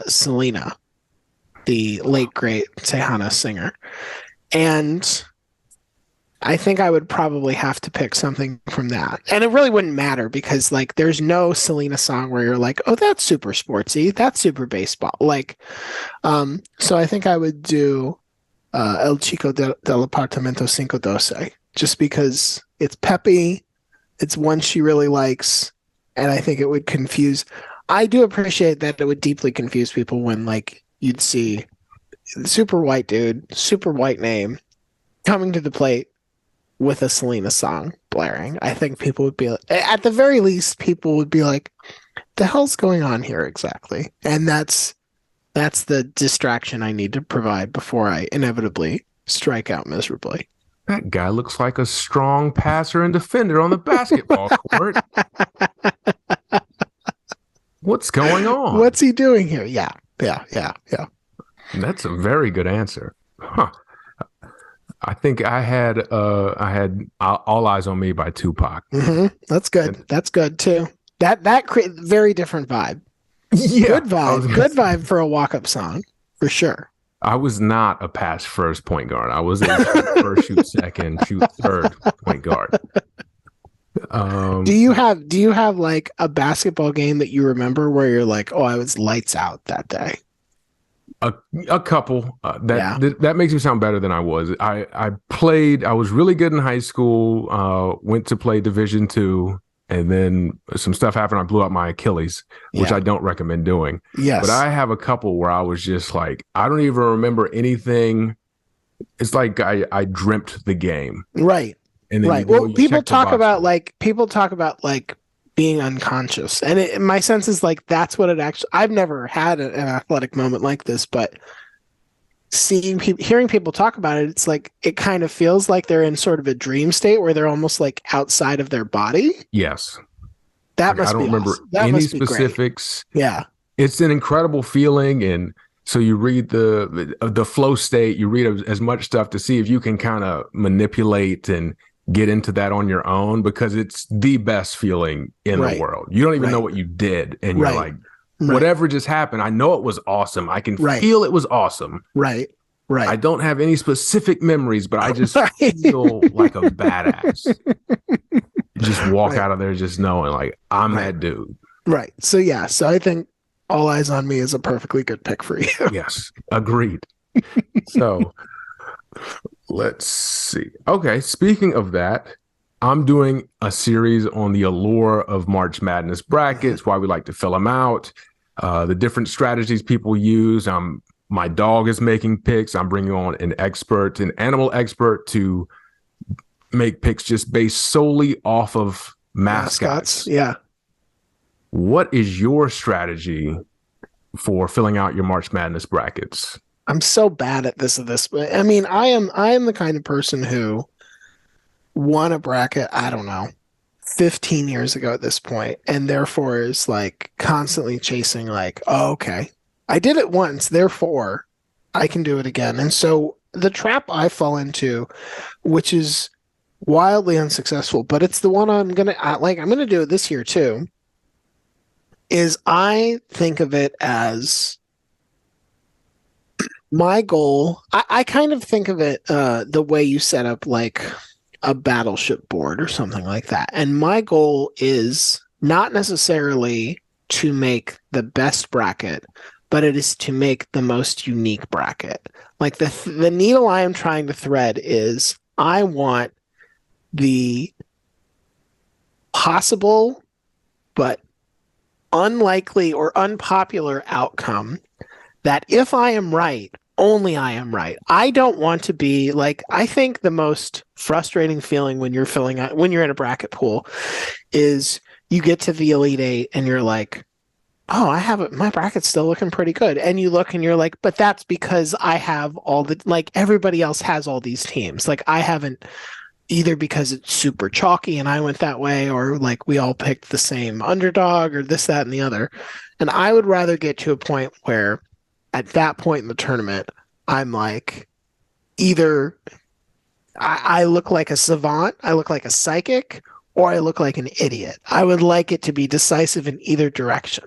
[SPEAKER 2] Selena, the late great Tejana singer. And I think I would probably have to pick something from that. And it really wouldn't matter because like there's no Selena song where you're like, oh, that's super sportsy, that's super baseball. Like, so I think I would do El Chico del Apartamento 512, just because it's peppy, it's one she really likes, and I think it would confuse. I do appreciate that it would deeply confuse people when like you'd see super white dude, super white name coming to the plate with a Selena song blaring. I think people would be, at the very least, people would be like, the hell's going on here exactly? And that's the distraction I need to provide before I inevitably strike out miserably.
[SPEAKER 1] That guy looks like a strong passer and defender on the basketball court. What's going on?
[SPEAKER 2] What's he doing here? Yeah.
[SPEAKER 1] That's a very good answer. Huh. I think I had All Eyes on Me by Tupac.
[SPEAKER 2] Mm-hmm. That's good. That's good too. That very different vibe.
[SPEAKER 1] Yeah,
[SPEAKER 2] Good vibe. Good vibe for a walk-up song, for sure.
[SPEAKER 1] I was not a pass first point guard. I was a first, shoot second, shoot third point guard.
[SPEAKER 2] Do you have like a basketball game that you remember where you're like, oh, I was lights out that day?
[SPEAKER 1] A couple. That makes me sound better than I was. I was really good in high school. Went to play Division II. And then some stuff happened. I blew out my Achilles, which I don't recommend doing.
[SPEAKER 2] Yes.
[SPEAKER 1] But I have a couple where I was just like, I don't even remember anything. It's like I dreamt the game.
[SPEAKER 2] Right.
[SPEAKER 1] And then
[SPEAKER 2] well, people talk about being unconscious. And my sense is like, that's what it actually, I've never had an athletic moment like this, but hearing people talk about it, it's like it kind of feels like they're in sort of a dream state where they're almost like outside of their body.
[SPEAKER 1] Yes,
[SPEAKER 2] that must. I don't remember
[SPEAKER 1] any specifics.
[SPEAKER 2] Yeah,
[SPEAKER 1] it's an incredible feeling, and so you read the flow state. You read as much stuff to see if you can kind of manipulate and get into that on your own because it's the best feeling in the world. You don't even know what you did, and you're like. Whatever just happened, I know it was awesome. I can feel it was awesome.
[SPEAKER 2] Right.
[SPEAKER 1] I don't have any specific memories, but I just feel like a badass. You just walk out of there just knowing, like, I'm that dude.
[SPEAKER 2] Right. So, yeah. So I think All Eyes on Me is a perfectly good pick for you.
[SPEAKER 1] Yes. Agreed. So, let's see. Okay. Speaking of that, I'm doing a series on the allure of March Madness brackets, why we like to fill them out. The different strategies people use. My dog is making picks. I'm bringing on an animal expert to make picks just based solely off of mascots.
[SPEAKER 2] Yeah.
[SPEAKER 1] What is your strategy for filling out your March Madness brackets?
[SPEAKER 2] I'm so bad at this. I mean, I am the kind of person who won a bracket, I don't know, 15 years ago at this point, and therefore is like constantly chasing like, oh, okay, I did it once, therefore I can do it again. And so the trap I fall into, which is wildly unsuccessful, but it's the one I'm gonna do it this year too. Is I think of it as my goal. I kind of think of it the way you set up like a battleship board or something like that. And my goal is not necessarily to make the best bracket, but it is to make the most unique bracket. Like the needle I am trying to thread is I want the possible but unlikely or unpopular outcome that if I am right, only I am right. I don't want to be like, I think the most frustrating feeling when you're when you're in a bracket pool is you get to the Elite Eight and you're like, oh, my bracket's still looking pretty good. And you look and you're like, but that's because I have like everybody else has all these teams. Like I haven't, either because it's super chalky and I went that way, or like we all picked the same underdog or this, that, and the other. And I would rather get to a point where at that point in the tournament, I'm like, either I look like a savant, I look like a psychic, or I look like an idiot. I would like it to be decisive in either direction.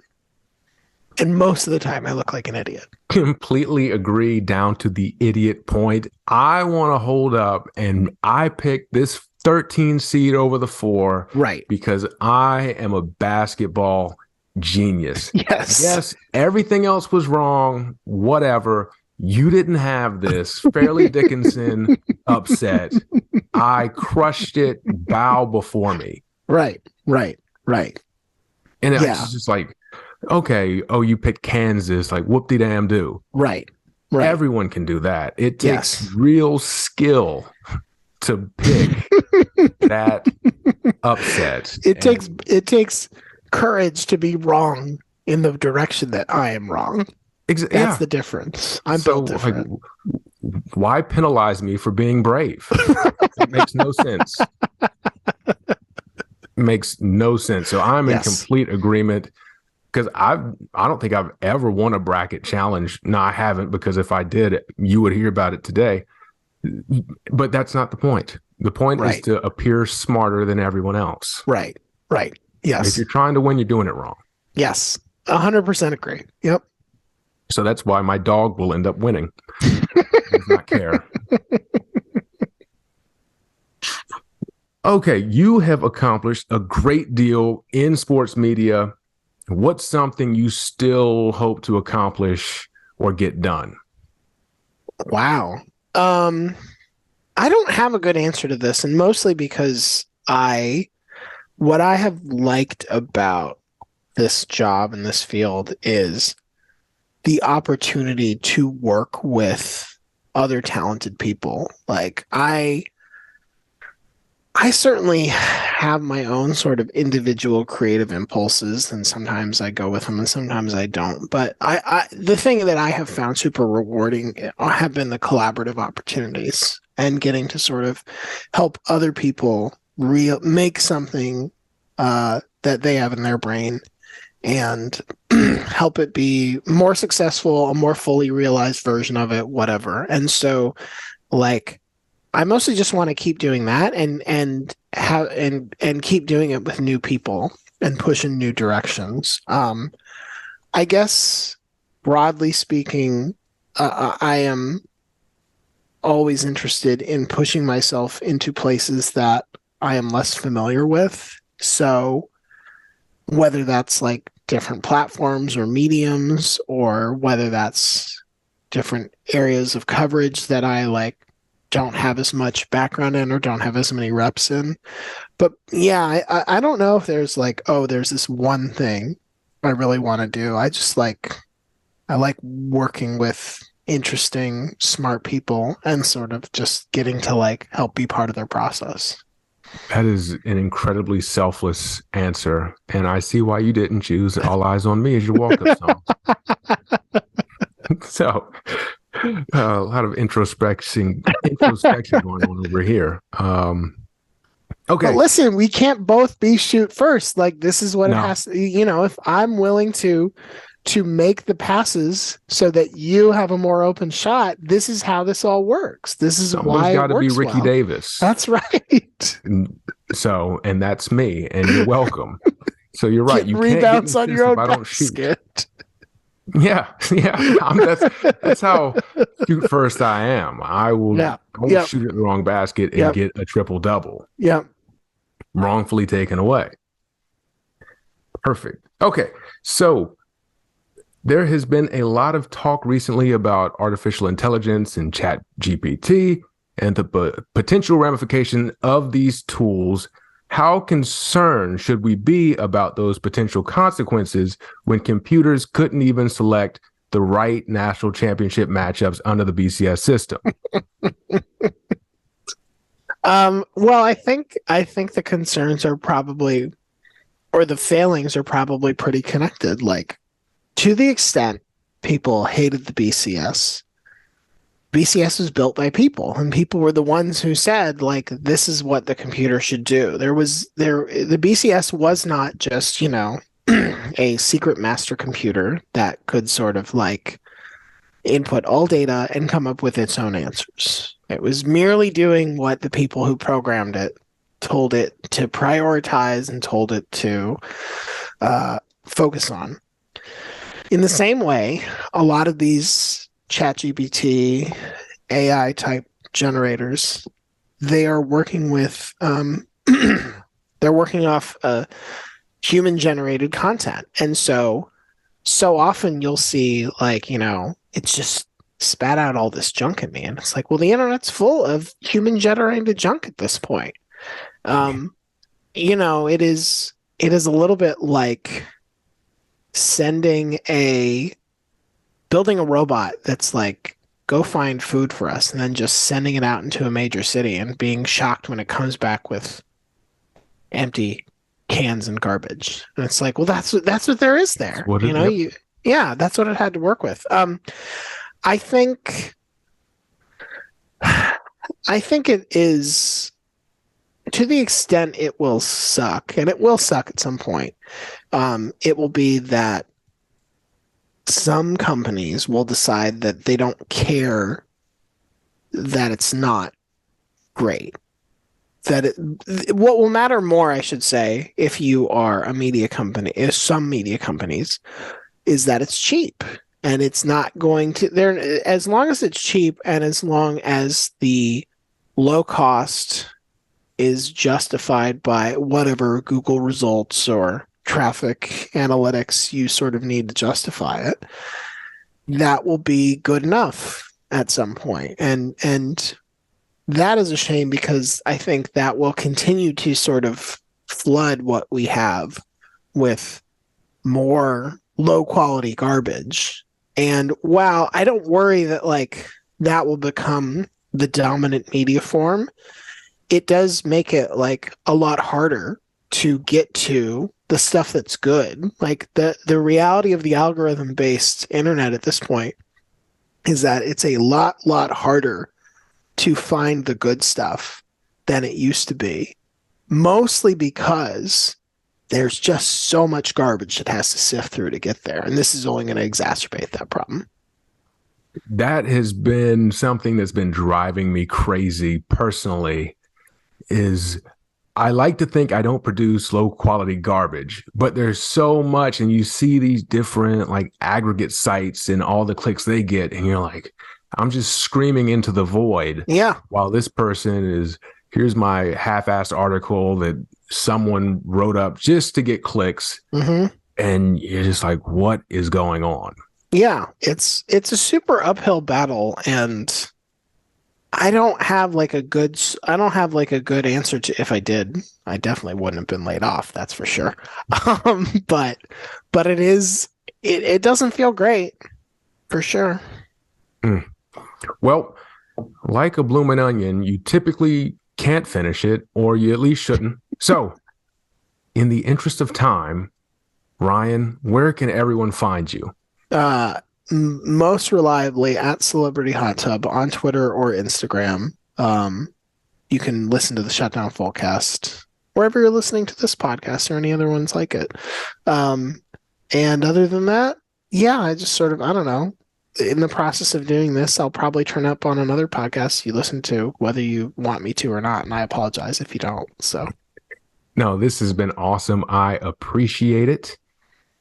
[SPEAKER 2] And most of the time, I look like an idiot.
[SPEAKER 1] Completely agree down to the idiot point. I want to hold up, and I picked this 13 seed over the 4,
[SPEAKER 2] right?
[SPEAKER 1] Because I am a basketball genius. Yes, everything else was wrong. Whatever. You didn't have this Fairleigh Dickinson upset. I crushed it. Bow before me.
[SPEAKER 2] Right.
[SPEAKER 1] And it's just like, okay, oh, you picked Kansas, like whoop-de-damn-do.
[SPEAKER 2] Right.
[SPEAKER 1] Everyone can do that. It takes real skill to pick that upset.
[SPEAKER 2] It takes courage to be wrong in the direction that I am wrong. That's the difference. I'm built different.
[SPEAKER 1] Like, why penalize me for being brave? It makes no sense. Makes no sense. So I'm in complete agreement. Because I don't think I've ever won a bracket challenge. No, I haven't, because if I did, you would hear about it today. But that's not the point. The point is to appear smarter than everyone else.
[SPEAKER 2] Right. Yes.
[SPEAKER 1] If you're trying to win, you're doing it wrong.
[SPEAKER 2] Yes. 100% agree. Yep.
[SPEAKER 1] So that's why my dog will end up winning. Does not care. Okay, you have accomplished a great deal in sports media. What's something you still hope to accomplish or get done?
[SPEAKER 2] Wow. I don't have a good answer to this, and mostly because what I have liked about this job in this field is the opportunity to work with other talented people. Like I certainly have my own sort of individual creative impulses, and sometimes I go with them and sometimes I don't. But the thing that I have found super rewarding have been the collaborative opportunities and getting to sort of help other people make something that they have in their brain and help it be more successful, a more fully realized version of it, whatever. And so, like, I mostly just want to keep doing that and keep doing it with new people and push in new directions. I guess broadly speaking, I am always interested in pushing myself into places that I am less familiar with. So whether that's like different platforms or mediums, or whether that's different areas of coverage that I like don't have as much background in or don't have as many reps in. But yeah, I don't know if there's like, oh, there's this one thing I really want to do. I like working with interesting, smart people and sort of just getting to like help be part of their process.
[SPEAKER 1] That is an incredibly selfless answer, and I see why you didn't choose All Eyes on Me as your walk-up song. So, a lot of introspection going on over here.
[SPEAKER 2] But
[SPEAKER 1] Okay.
[SPEAKER 2] listen, we can't both be shoot first. Like this is what it
[SPEAKER 1] No.
[SPEAKER 2] has to, if I'm willing to make the passes so that you have a more open shot, this is how this all works. This is
[SPEAKER 1] Someone's
[SPEAKER 2] why it
[SPEAKER 1] got to be
[SPEAKER 2] works
[SPEAKER 1] Ricky
[SPEAKER 2] well.
[SPEAKER 1] Davis.
[SPEAKER 2] That's right.
[SPEAKER 1] And that's me, and you're welcome. So you're right.
[SPEAKER 2] Get
[SPEAKER 1] you
[SPEAKER 2] rebounds
[SPEAKER 1] can't
[SPEAKER 2] on
[SPEAKER 1] get
[SPEAKER 2] your
[SPEAKER 1] an assist
[SPEAKER 2] own
[SPEAKER 1] if I don't shoot.
[SPEAKER 2] basket.
[SPEAKER 1] Yeah. That's how shoot first I am. I won't shoot at the wrong basket and get a triple double.
[SPEAKER 2] Yeah.
[SPEAKER 1] Wrongfully taken away. Perfect. Okay. So there has been a lot of talk recently about artificial intelligence and Chat GPT and the potential ramification of these tools. How concerned should we be about those potential consequences when computers couldn't even select the right national championship matchups under the BCS system?
[SPEAKER 2] Well, I think the concerns are probably, or the failings are probably pretty connected. Like, to the extent people hated the BCS was built by people, and people were the ones who said, like, this is what the computer should do. The BCS was not just, a secret master computer that could sort of like input all data and come up with its own answers. It was merely doing what the people who programmed it told it to prioritize and told it to focus on. In the same way, a lot of these ChatGPT AI type generators, they are working with they're working off human generated content. And so often you'll see, like, it's just spat out all this junk at me. And it's like, well, the internet's full of human generated junk at this point. It is a little bit like building a robot that's like, go find food for us, and then just sending it out into a major city and being shocked when it comes back with empty cans and garbage. And it's like, well, that's what there is there. That's what it had to work with. I think it is, to the extent it will suck, and it will suck at some point. It will be that some companies will decide that they don't care that it's not great. What will matter more, I should say, if you are a media company, if some media companies, is that it's cheap, and it's not going to, as long as it's cheap and as long as the low cost is justified by whatever Google results or traffic analytics you sort of need to justify it, that will be good enough at some point. And that is a shame, because I think that will continue to sort of flood what we have with more low quality garbage. And while I don't worry that like that will become the dominant media form, it does make it like a lot harder to get to the stuff that's good. Like the reality of the algorithm based internet at this point is that it's a lot harder to find the good stuff than it used to be, mostly because there's just so much garbage that has to sift through to get there. And this is only going to exacerbate that problem.
[SPEAKER 1] That has been something that's been driving me crazy personally. Is I like to think I don't produce low quality garbage, but there's so much, and you see these different like aggregate sites and all the clicks they get, and you're like, I'm just screaming into the void.
[SPEAKER 2] Yeah.
[SPEAKER 1] While this person is, here's my half-assed article that someone wrote up just to get clicks.
[SPEAKER 2] Mm-hmm.
[SPEAKER 1] And you're just like, what is going on?
[SPEAKER 2] Yeah, it's a super uphill battle, and I don't have like a good answer to. If I did, I definitely wouldn't have been laid off. That's for sure. But it doesn't feel great, for sure.
[SPEAKER 1] Mm. Well, like a blooming onion, you typically can't finish it, or you at least shouldn't. So, in the interest of time, Ryan, where can everyone find you? Most
[SPEAKER 2] reliably at Celebrity Hot Tub on Twitter or Instagram. you can listen to the Shutdown Fullcast wherever you're listening to this podcast or any other ones like it. And other than that, yeah, I just sort of, I don't know. In the process of doing this, I'll probably turn up on another podcast you listen to, whether you want me to or not. And I apologize if you don't. So,
[SPEAKER 1] no, this has been awesome. I appreciate it.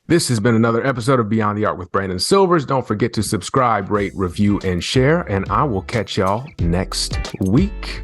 [SPEAKER 1] This has been another episode of Beyond the Art with Brandon Silvers. Don't forget to subscribe, rate, review, and share. And I will catch y'all next week.